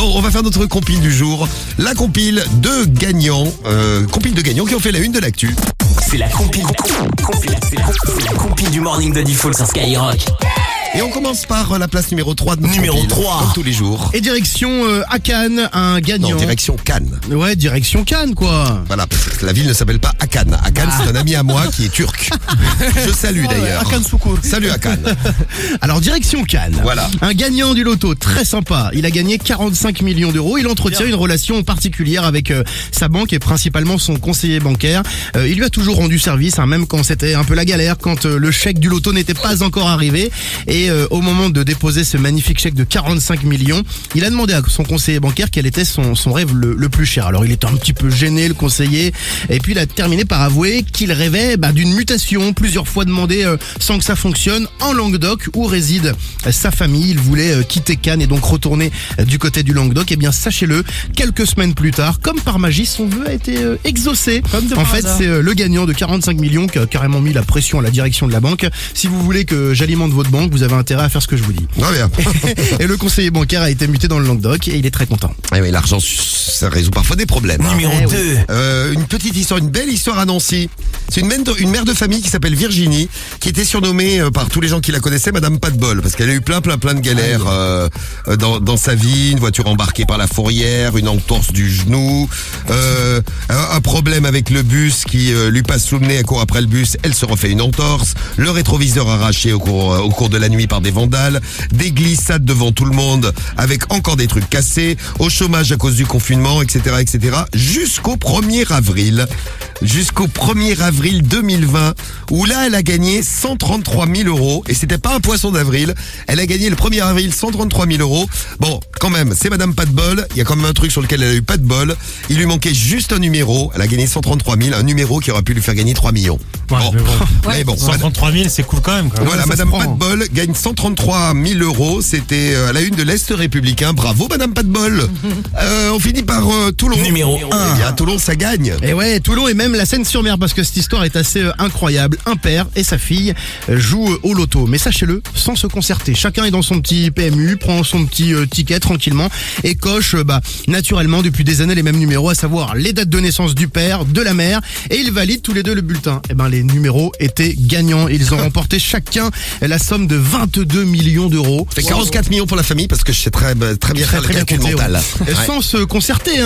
Bon, on va faire notre compile du jour. La compile de gagnants qui ont fait la une de l'actu. C'est la compile du morning de Diffoul sur Skyrock. Et on commence par la place numéro 3 de notre Numéro compile, 3. comme tous les jours. Et direction à Cannes, un gagnant. Non, direction Cannes. Ouais, direction Cannes, quoi. Voilà, la ville ne s'appelle pas Akan. Akan, c'est un ami à moi qui est turc. Je salue d'ailleurs. Akan Soukour. Salut Akan. Alors, direction Cannes. Voilà. Un gagnant du loto, très sympa. Il a gagné 45 millions d'euros. Il entretient une relation particulière avec sa banque et principalement son conseiller bancaire. Il lui a toujours rendu service, même quand c'était un peu la galère, quand le chèque du loto n'était pas encore arrivé. Et au moment de déposer ce magnifique chèque de 45 millions, il a demandé à son conseiller bancaire quel était son rêve le plus cher. Alors, il était un petit peu gêné, le conseiller. Et puis, il a terminé par avouer qu'il rêvait d'une mutation, plusieurs fois demandé sans que ça fonctionne, en Languedoc où réside sa famille. Il voulait quitter Cannes et donc retourner du côté du Languedoc. Eh bien, sachez-le, quelques semaines plus tard, comme par magie, son vœu a été exaucé. En fait, c'est le gagnant de 45 millions qui a carrément mis la pression à la direction de la banque. Si vous voulez que j'alimente votre banque, vous avez intérêt à faire ce que je vous dis. Très bien. Et le conseiller bancaire a été muté dans le Languedoc et il est très content. Eh oui, l'argent, ça résout parfois des problèmes. Numéro 2. Une petite histoire, une belle histoire à Nancy. C'est une mère de famille qui s'appelle Virginie, qui était surnommée par tous les gens qui la connaissaient Madame Pas de Bol, parce qu'elle a eu plein de galères dans sa vie, une voiture embarquée par la fourrière, une entorse du genou, un problème avec le bus qui lui passe sous le nez, elle court après le bus, elle se refait une entorse, le rétroviseur arraché au cours de la nuit par des vandales, des glissades devant tout le monde avec encore des trucs cassés, au chômage à cause du confinement, etc., jusqu'au 1er avril. Jusqu'au 1er avril 2020, où là, elle a gagné 133 000 euros. Et c'était pas un poisson d'avril. Elle a gagné le 1er avril 133 000 euros. Bon, quand même, c'est Madame Pas de Bol. Il y a quand même un truc sur lequel elle a eu pas de bol. Il lui manquait juste un numéro. Elle a gagné 133 000, un numéro qui aurait pu lui faire gagner 3 millions. Ouais, Mais bon. 133 000, c'est cool quand même. Voilà, Madame Pas de Bol gagne 133 000 euros. C'était à la une de l'Est républicain. Bravo, Madame Pas de Bol. On finit par Toulon. Numéro 1. Eh bien, Toulon, ça gagne. Et ouais, Toulon et même la Seine-sur-Mer, parce que cette histoire est assez incroyable. Un père et sa fille jouent au loto. Mais sachez-le, sans se concerter. Chacun est dans son petit PMU, prend son petit ticket tranquillement et coche naturellement depuis des années les mêmes numéros, à savoir les dates de naissance du père, de la mère, et ils valident tous les deux le bulletin. Et les numéros étaient gagnants. Ils ont remporté chacun la somme de 22 millions d'euros. C'est 44 millions pour la famille, parce que je sais très bien faire le calcul compté, mental. ouais. Sans se concerter,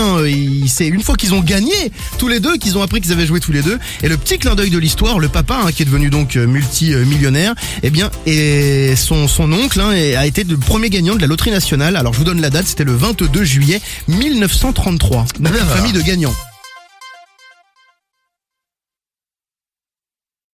c'est une fois qu'ils ont gagné tous les deux, qu'ils ont appris qu'ils avaient joué tous les deux. Et le petit clin d'œil de l'histoire, le papa qui est devenu donc multimillionnaire, et son oncle a été le premier gagnant de la loterie nationale. Alors je vous donne la date, c'était le 22 juillet 1933. Famille de gagnants.